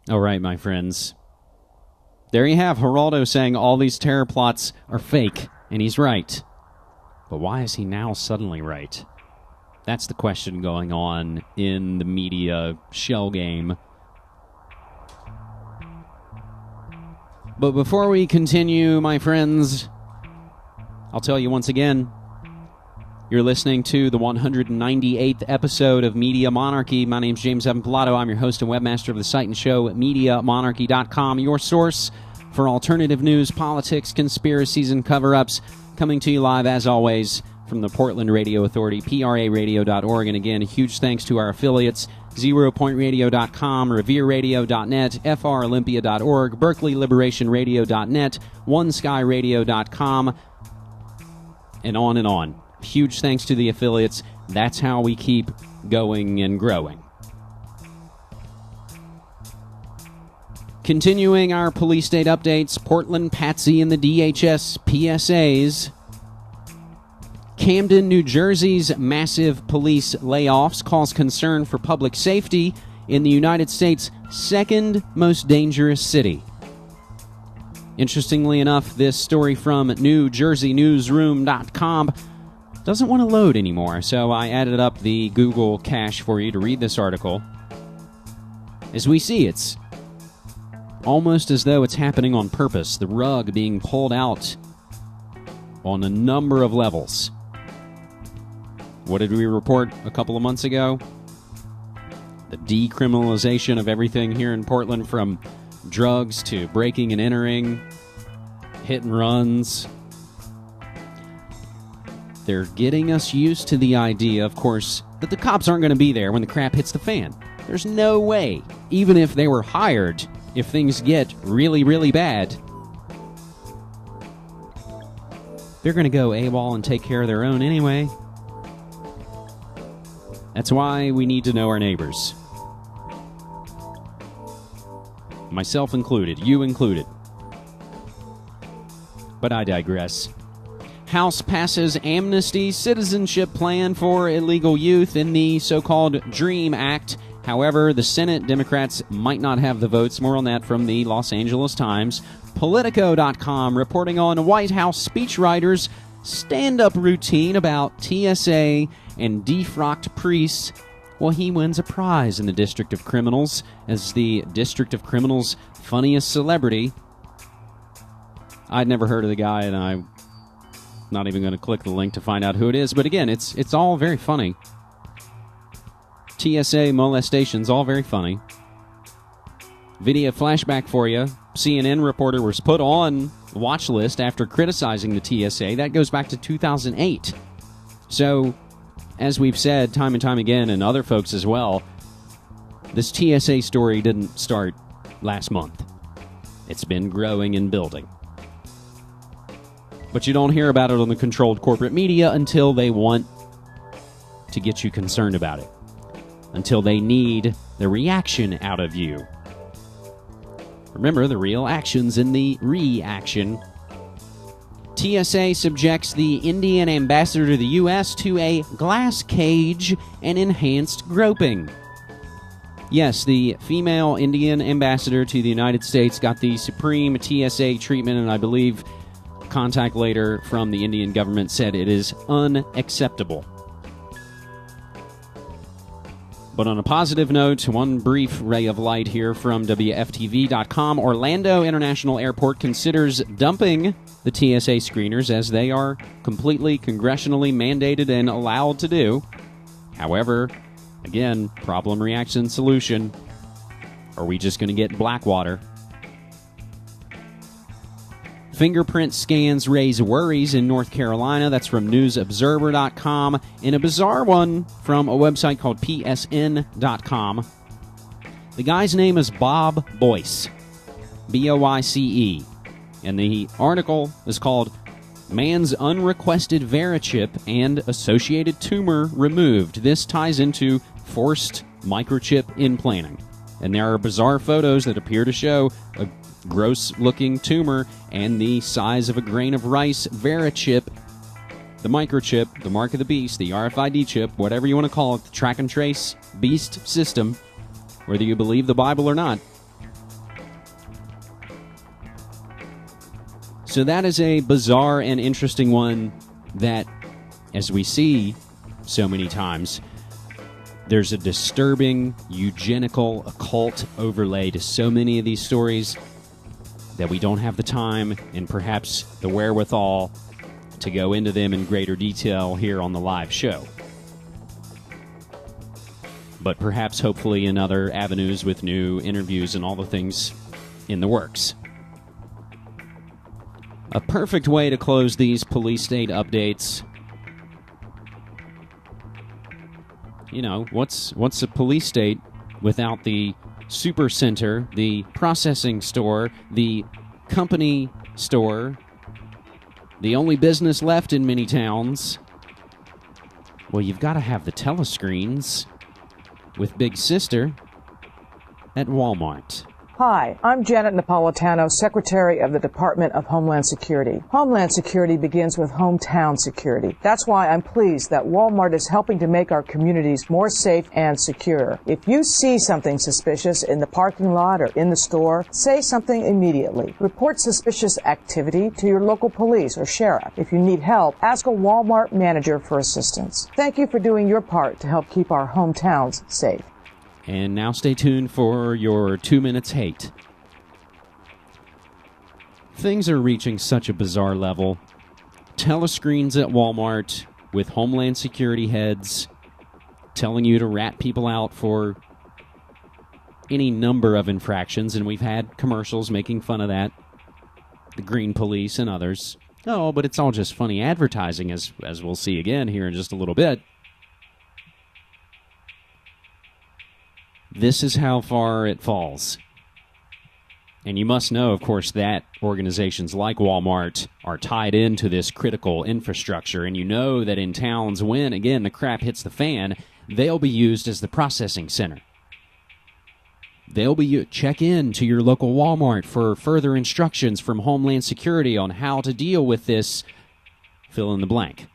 All right, my friends. There you have Geraldo saying all these terror plots are fake, and he's right. But why is he now suddenly right? That's the question going on in the media shell game. But before we continue, my friends, I'll tell you once again, you're listening to the 198th episode of Media Monarchy. My name's James Evan Pilato. I'm your host and webmaster of the site and show at MediaMonarchy.com, your source for alternative news, politics, conspiracies, and cover-ups. Coming to you live, as always, from the Portland Radio Authority, PRAradio.org. And again, a huge thanks to our affiliates, ZeroPointRadio.com, RevereRadio.net, FROlympia.org, BerkeleyLiberationRadio.net, OneSkyRadio.com, and on and on. Huge thanks to the affiliates. That's how we keep going and growing. Continuing our police state updates, Portland, Patsy, and the DHS PSAs. Camden, New Jersey's massive police layoffs cause concern for public safety in the United States' second most dangerous city. Interestingly enough, this story from NewJerseyNewsroom.com doesn't want to load anymore, so I added up the Google cache for you to read this article. As we see, it's almost as though it's happening on purpose, the rug being pulled out on a number of levels. What did we report a couple of months ago? The decriminalization of everything here in Portland, from drugs to breaking and entering, hit and runs. They're getting us used to the idea, of course, that the cops aren't going to be there when the crap hits the fan. There's no way, even if they were hired, if things get really, really bad, they're going to go AWOL and take care of their own anyway. That's why we need to know our neighbors. Myself included, you included. But I digress. House passes amnesty citizenship plan for illegal youth in the so-called DREAM Act. However, the Senate Democrats might not have the votes. More on that from the Los Angeles Times. Politico.com reporting on White House speechwriter's stand-up routine about TSA and defrocked priests. Well, he wins a prize in the District of Criminals as the District of Criminals' funniest celebrity. I'd never heard of the guy, and I'm not even going to click the link to find out who it is. But again, it's all very funny. TSA molestations, all very funny. Video flashback for you. CNN reporter was put on watch list after criticizing the TSA. That goes back to 2008. So, as we've said time and time again, and other folks as well, this TSA story didn't start last month. It's been growing and building. But you don't hear about it on the controlled corporate media until they want to get you concerned about it. Until they need the reaction out of you. Remember, the real action's in the reaction. TSA subjects the Indian ambassador to the U.S. to a glass cage and enhanced groping. Yes, the female Indian ambassador to the United States got the supreme TSA treatment, and I believe contact later from the Indian government said it is unacceptable. But on a positive note, one brief ray of light here from WFTV.com. Orlando International Airport considers dumping the TSA screeners as they are completely congressionally mandated and allowed to do. However, again, problem, reaction, solution. Are we just going to get Blackwater? Fingerprint scans raise worries in North Carolina. That's from NewsObserver.com. In a bizarre one from a website called PSN.com. The guy's name is Bob Boyce. B-O-I-C-E. And the article is called Man's Unrequested Verichip and Associated Tumor Removed. This ties into forced microchip implanting. And there are bizarre photos that appear to show a gross-looking tumor and the size of a grain of rice Verichip, the microchip, the mark of the beast, the RFID chip, whatever you want to call it, the track and trace beast system, whether you believe the Bible or not. So that is a bizarre and interesting one that, as we see so many times, there's a disturbing, eugenical, occult overlay to so many of these stories that we don't have the time and perhaps the wherewithal to go into them in greater detail here on the live show. But perhaps, hopefully, in other avenues with new interviews and all the things in the works. A perfect way to close these police state updates. You know, what's a police state without the super center, the processing store, the company store, the only business left in many towns? Well, you've got to have the telescreens with Big Sister at Walmart. Hi, I'm Janet Napolitano, Secretary of the Department of Homeland Security. Homeland Security begins with hometown security. That's why I'm pleased that Walmart is helping to make our communities more safe and secure. If you see something suspicious in the parking lot or in the store, say something immediately. Report suspicious activity to your local police or sheriff. If you need help, ask a Walmart manager for assistance. Thank you for doing your part to help keep our hometowns safe. And now stay tuned for your 2 minutes hate. Things are reaching such a bizarre level. Telescreens at Walmart with Homeland Security heads telling you to rat people out for any number of infractions, and we've had commercials making fun of that. The Green Police and others. Oh, but it's all just funny advertising, as we'll see again here in just a little bit. This is how far it falls. And you must know, of course, that organizations like Walmart are tied into this critical infrastructure. And you know that in towns when, again, the crap hits the fan, they'll be used as the processing center. They'll be check in to your local Walmart for further instructions from Homeland Security on how to deal with this fill in the blank.